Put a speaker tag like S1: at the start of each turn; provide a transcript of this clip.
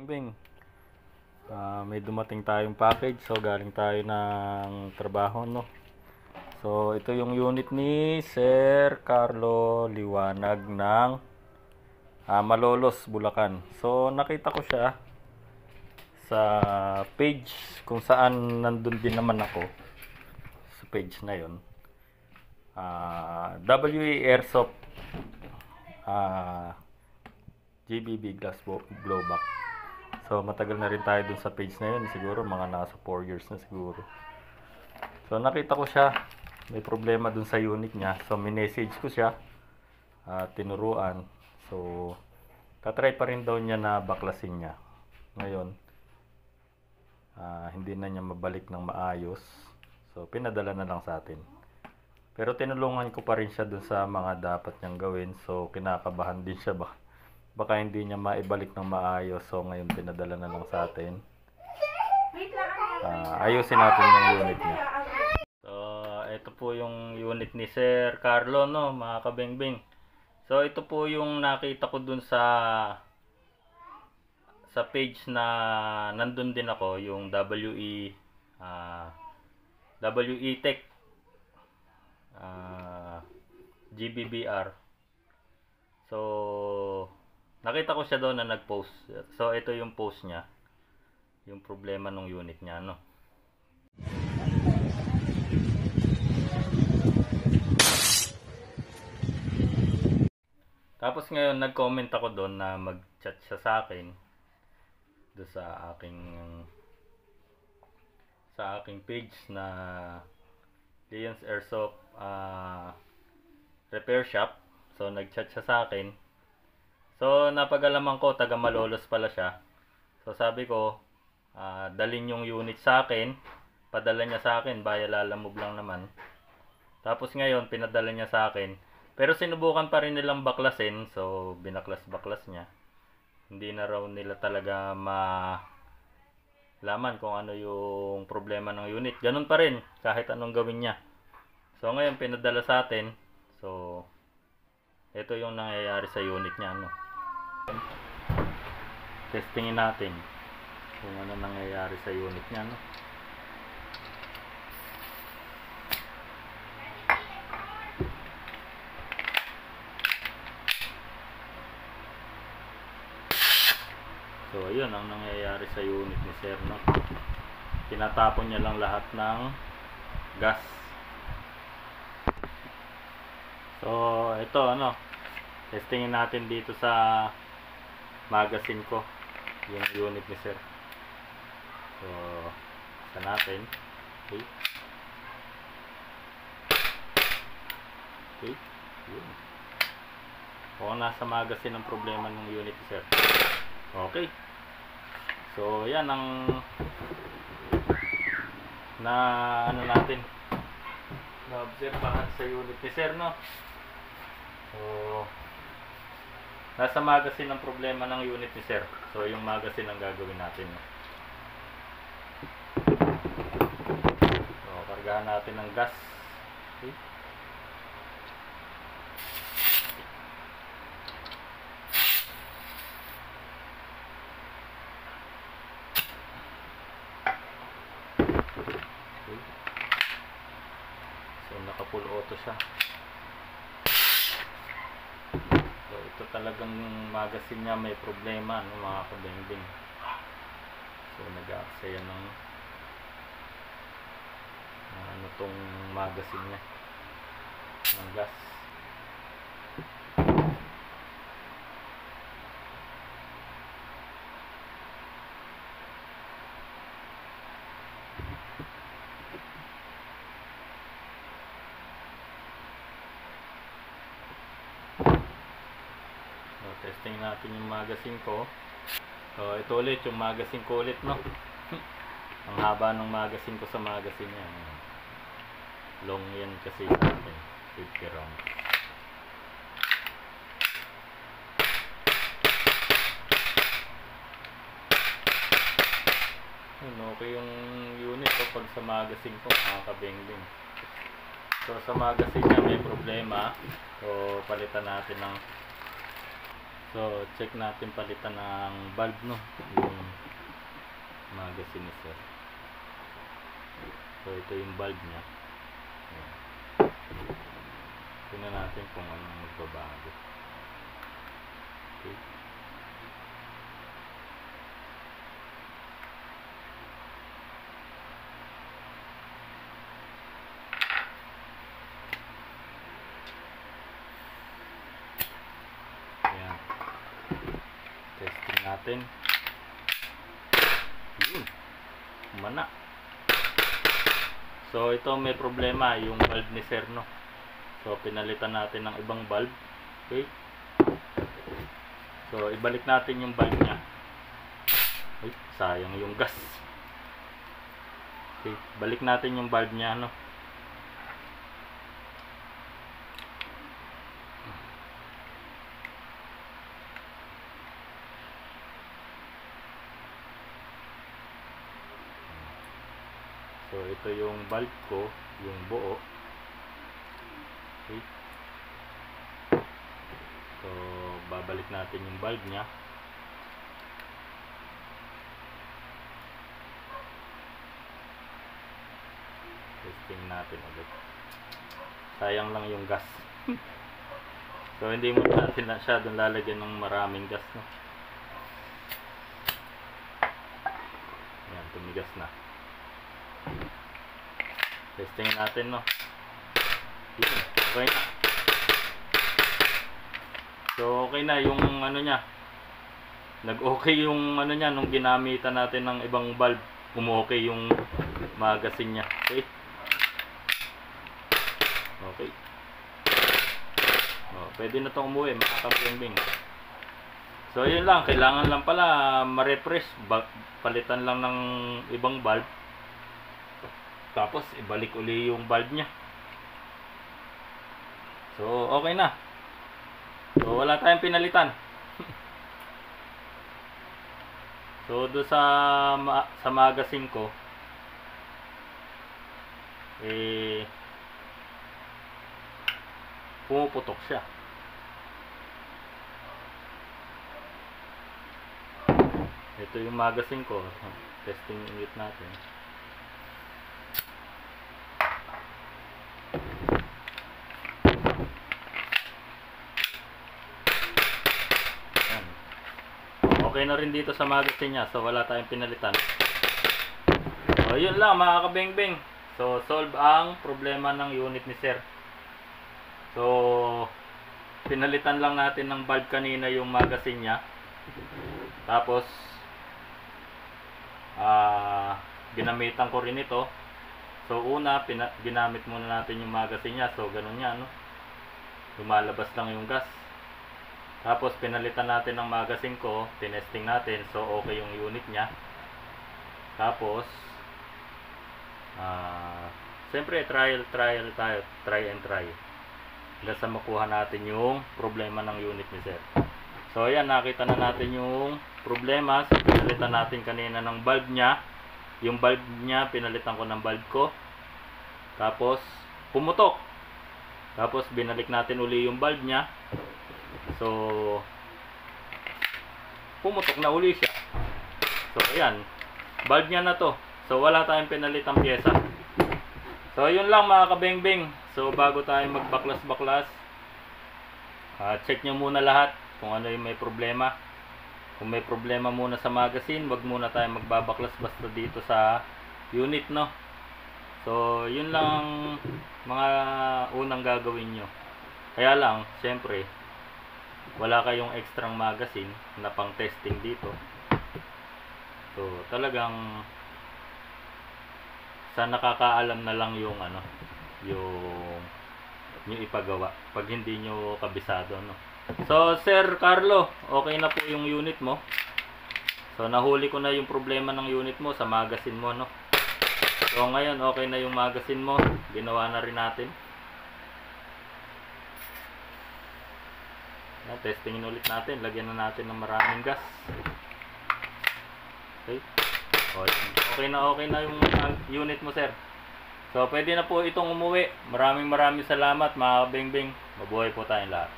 S1: Kabingbing, may dumating tayong package. So galing tayo ng trabaho, no. So ito yung unit ni Sir Carlo Liwanag ng Malolos, Bulacan. So nakita ko siya sa page kung saan nandun din naman ako sa page na yon. WE Airsoft GBB glass blowback. So matagal na rin tayo dun sa page na yun, siguro mga nasa 4 years na siguro. So nakita ko siya, may problema dun sa unit niya. So minessage ko siya, tinuruan. So tatry pa rin daw niya na baklasin niya. Ngayon hindi na niya mabalik ng maayos. So pinadala na lang sa atin. Pero tinulungan ko pa rin siya dun sa mga dapat niyang gawin. So kinakabahan din siya, baka hindi niya maibalik ng maayos. So ngayon pinadala na lang sa atin. Ayusin natin yung unit niya. So ito po yung unit ni Sir Carlo, no, mga kabingbing. So ito po yung nakita ko dun sa page na nandun din ako, yung WE Tech GBBR. So nakita ko siya doon na nag-post. So ito yung post niya, yung problema ng unit niya, no. Tapos ngayon nag-comment ako doon na mag-chat siya sa akin doon sa aking page na Leon's Airsoft Repair Shop. So nag-chat siya sa akin. So napag-alaman ko taga Malolos pala siya. So sabi ko, dalhin yung unit sa akin. Padala niya sa akin, Baya Lalamove lang naman. Tapos ngayon pinadala niya sa akin. Pero sinubukan pa rin nilang baklasin. So binaklas-baklas niya. Hindi na raw nila talaga malaman kung ano yung problema ng unit. Ganun pa rin kahit anong gawin niya. So ngayon pinadala sa atin. So ito yung nangyayari sa unit niya, no. Testingin natin kung ano nangyayari sa unit niya, no. So ayun ang nangyayari sa unit ni Sir, no. Tinatapon niya lang lahat ng gas. So ito, ano, testingin natin dito sa magazine ko yung unit ni Sir. So isa natin. Okay. Okay. Yun. Kung nasa magazine ang problema ng unit ni Sir. Okay. So yan ang ano natin na-obserbahan sa unit ni Sir, no. So nasa magazine ang problema ng unit ni Sir. So yung magazine ang gagawin natin, no. So kargahan natin ng gas. Okay. So naka full auto siya. So ito talagang magazine niya may problema, no, mga kabingbing. So nag-aaksaya ng ano tong magazine niya ng gas. Testing natin yung magazine ko. So ito ulit yung magazine ko ulit, no. Ang haba ng magazine ko sa magazine niya. Long yan kasi natin, 50 rounds. Okay yung unit ko pag sa magazine ko, mga kabingbing. So sa magazine niya may problema. So check natin palitan ng valve, no, yung magazine ni sir. So ito yung bulb niya. Ayan. Tingnan natin kung anong magbabago. Okay. Ayan. Testing natin. Yun. Umana. So ito may problema yung bulb ni sir, no. So pinalitan natin ng ibang bulb. Okay. So ibalik natin yung bulb niya. Ay, sayang yung gas. Okay, balik natin yung bulb niya, no. So ito yung bulb ko, yung buo. Okay. So babalik natin yung bulb niya. Testing natin ulit. Sayang lang yung gas. So hindi mo natin masyadong lalagyan ng maraming gas, no. Ayan, tumigas na. Testing natin, no. Yun, okay na. So okay na yung ano niya. Nag-okay yung ano niya nung ginamitan natin ng ibang bulb. Umu-okay yung magazine niya. Okay. Okay. Oh, pwede na 'tong umuwi, makakabimbing. So yun lang, kailangan lang pala ma-refresh, palitan lang ng ibang bulb. Tapos ibalik uli yung bulb niya. So okay na. So wala tayong pinalitan. So do sa magazine ko pumuputok siya. Ito yung magazine ko. Testing ulit natin. Okay na rin dito sa magazine niya. So wala tayong pinalitan. So yun lang mga kabeng-beng. So solve ang problema ng unit ni sir. So pinalitan lang natin ng bulb kanina yung magazine niya. Tapos ginamitan ko rin ito. So una ginamit muna natin yung magazine niya. So ganun yan, no? Lumalabas lang yung gas. Tapos pinalitan natin ng magazine ko, tinesting natin, so okay yung unit niya. Tapos siyempre try and try hanggang sa makuha natin yung problema ng unit ni sir. So ayan, nakita na natin yung problema. So pinalitan natin kanina ng bulb niya. Yung bulb niya pinalitan ko ng bulb ko. Tapos pumutok. Tapos binalik natin uli yung bulb niya. So pumutok na uli siya. So ayan, bulb niya na to. So wala tayong pinalitang pyesa. So yun lang mga kabeng-beng. So bago tayo magbaklas-baklas, check nyo muna lahat kung ano yung may problema. Kung may problema muna sa magazine, wag muna tayo magbabaklas basta dito sa unit, no. So yun lang mga unang gagawin nyo. Kaya lang, syempre wala kayong extrang magazine na pang testing dito. So talagang sa nakakaalam na lang yung ano, yung ipagawa pag hindi nyo kabisado, no. So Sir Carlo, okay na po yung unit mo. So nahuli ko na yung problema ng unit mo sa magazine mo, no. So ngayon okay na yung magazine mo, ginawa na rin natin. Testingin ulit natin, lagyan na natin ng maraming gas. Okay. Okay na yung unit mo, sir. So pwede na po itong umuwi. Maraming salamat mga kabeng-beng. Mabuhay po tayong lahat.